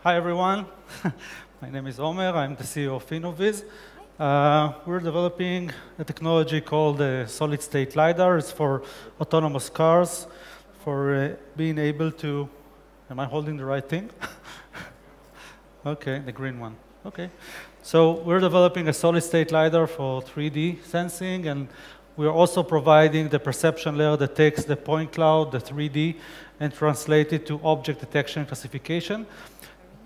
Hi, everyone. My name is Omer. I'm the CEO of Innoviz. We're developing a technology called solid-state LiDAR. It's for autonomous cars, for being able to... Am I holding the right thing? OK, the green one. OK. So we're developing a solid-state LiDAR for 3D sensing, and we're also providing the perception layer that takes the point cloud, the 3D, and translates it to object detection and classification.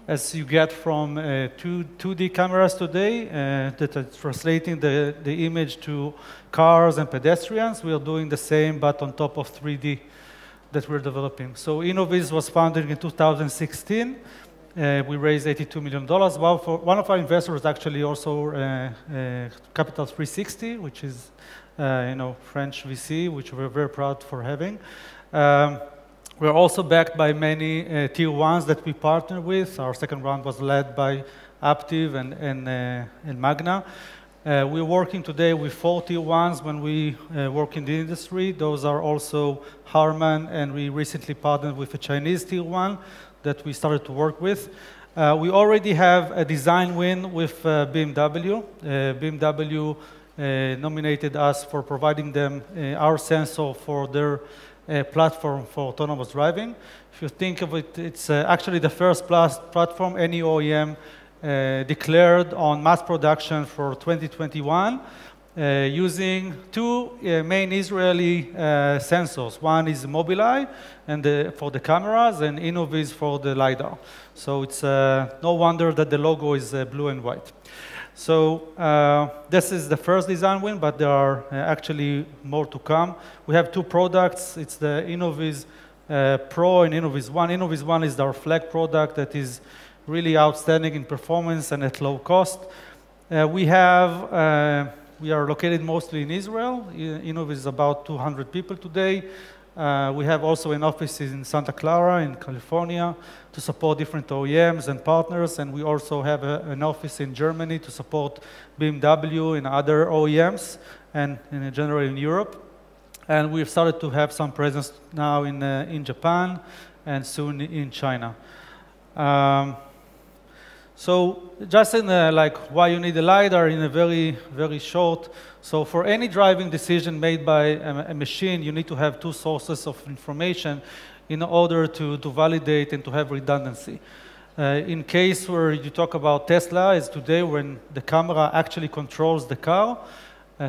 As you get from 2D cameras today that are translating the image to cars and pedestrians, we are doing the same, but on top of 3D that we're developing. So Innoviz was founded in 2016. We raised $82 million. One of our investors is actually also Capital 360, which is French VC, which we're very proud for having. We're also backed by many tier ones that we partner with. Our second round was led by Aptiv and Magna. We're working today with 4 tier ones when we work in the industry. Those are also Harman, and we recently partnered with a Chinese tier one that we started to work with. We already have a design win with BMW. BMW nominated us for providing them our sensor for their platform for autonomous driving. If you think of it, it's actually the first platform any OEM declared on mass production for 2021 using 2 main Israeli sensors. One is Mobileye and for the cameras, and Innoviz for the LiDAR. So it's no wonder that the logo is blue and white. So this is the first design win, but there are actually more to come. We have 2 products. It's the Innoviz Pro and Innoviz One. Innoviz One is our flag product that is really outstanding in performance and at low cost. We are located mostly in Israel. Innoviz is about 200 people today. We have also an office in Santa Clara in California to support different OEMs and partners, and we also have an office in Germany to support BMW and other OEMs, and in general in Europe. And we've started to have some presence now in Japan and soon in China. So just in why you need a LiDAR in a very, very short. So for any driving decision made by a machine, you need to have 2 sources of information in order to validate and to have redundancy. In case where you talk about Tesla, is today when the camera actually controls the car,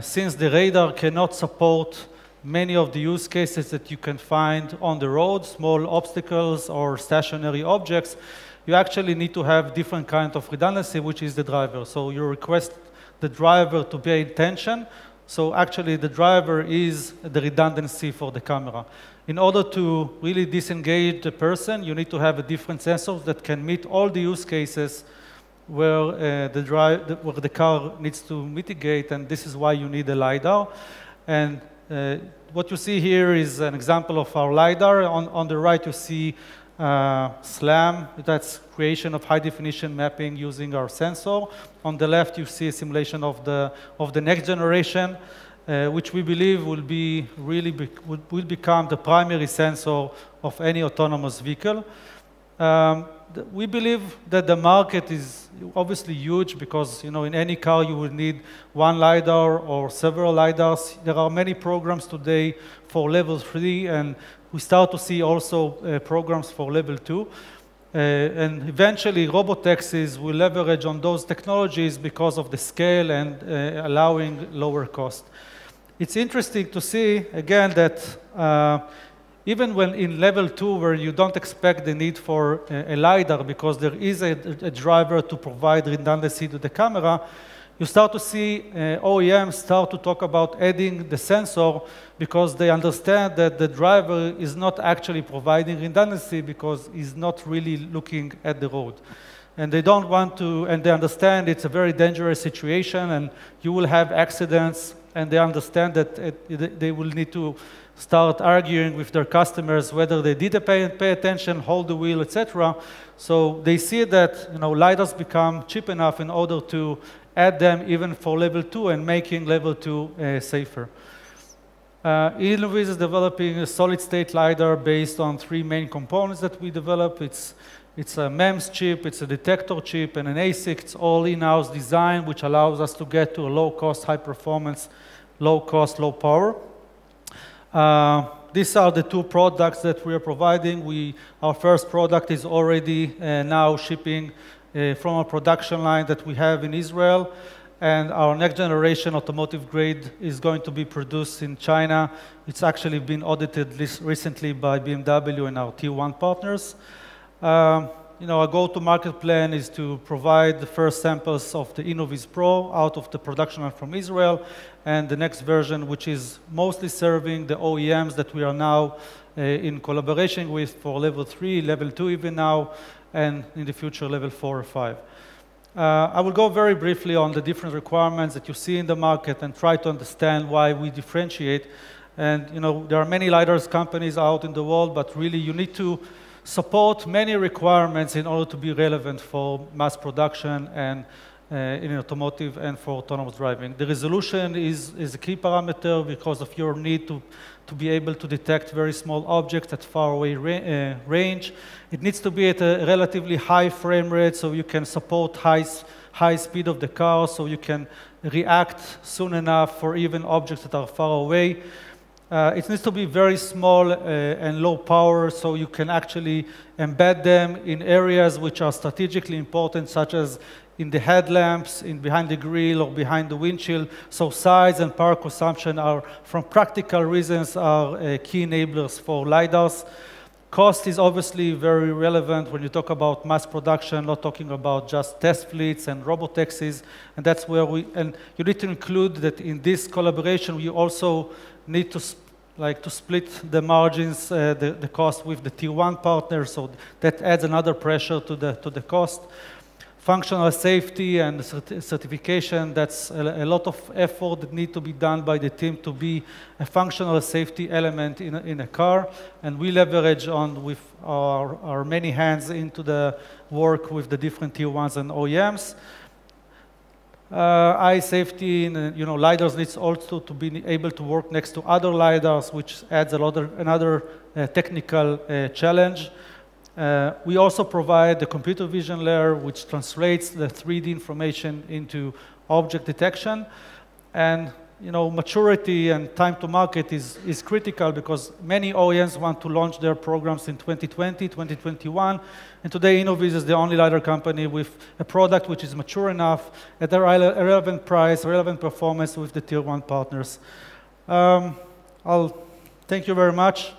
since the radar cannot support many of the use cases that you can find on the road, small obstacles or stationary objects, you actually need to have different kind of redundancy, which is the driver. So you request the driver to pay attention. So actually, the driver is the redundancy for the camera. In order to really disengage the person, you need to have a different sensor that can meet all the use cases where the car needs to mitigate, and this is why you need a LiDAR. And what you see here is an example of our LiDAR. On the right, you see SLAM, that's creation of high-definition mapping using our sensor. On the left, you see a simulation of the next generation, which we believe will become the primary sensor of any autonomous vehicle. We believe that the market is obviously huge because in any car you will need 1 LiDAR or several LiDARs. There are many programs today for level 3, and we start to see also programs for level 2. And eventually, robotaxis will leverage on those technologies because of the scale and allowing lower cost. It's interesting to see, again, that even when in level 2, where you don't expect the need for a LiDAR because there is a driver to provide redundancy to the camera, you start to see OEMs start to talk about adding the sensor because they understand that the driver is not actually providing redundancy because he's not really looking at the road. And they don't want to, and they understand it's a very dangerous situation and you will have accidents, and they understand that they will need to start arguing with their customers whether they did pay attention, hold the wheel, etc. So they see that LiDARs become cheap enough in order to add them even for level 2 and making level 2 safer. Innoviz is developing a solid-state LiDAR based on 3 main components that we develop. It's It's a MEMS chip, it's a detector chip, and an ASIC. It's all in-house design, which allows us to get to a low-cost, high-performance, low-cost, low-power. These are the two products that we are providing. Our first product is already now shipping from a production line that we have in Israel. And our next generation automotive grade is going to be produced in China. It's actually been audited recently by BMW and our Tier 1 partners. Our go-to-market plan is to provide the first samples of the Innoviz Pro out of the production line from Israel, and the next version, which is mostly serving the OEMs that we are now in collaboration with for level 3, level 2 even now, and in the future, level 4 or 5. I will go very briefly on the different requirements that you see in the market and try to understand why we differentiate. And there are many LiDARs companies out in the world, but really you need to support many requirements in order to be relevant for mass production and in automotive and for autonomous driving. The resolution is a key parameter because of your need to be able to detect very small objects at far away range. It needs to be at a relatively high frame rate so you can support high speed of the car, so you can react soon enough for even objects that are far away. It needs to be very small and low power, so you can actually embed them in areas which are strategically important, such as in the headlamps, behind the grille, or behind the windshield. So size and power consumption are, from practical reasons, are key enablers for LiDARs. Cost is obviously very relevant when you talk about mass production, not talking about just test fleets and robotaxis. And that's where and you need to include that in this collaboration, we also need to split the margins, the cost with the Tier 1 partners, so that adds another pressure to the cost. Functional safety and certification, that's a lot of effort that needs to be done by the team to be a functional safety element in a car. And we leverage on with our many hands into the work with the different Tier 1s and OEMs. Eye safety, LiDARs needs also to be able to work next to other LiDARs, which adds another technical challenge. We also provide the computer vision layer, which translates the 3D information into object detection. And maturity and time to market is critical because many OEMs want to launch their programs in 2020, 2021. And today, Innoviz is the only LiDAR company with a product which is mature enough at a relevant price, relevant performance with the Tier 1 partners. I'll thank you very much.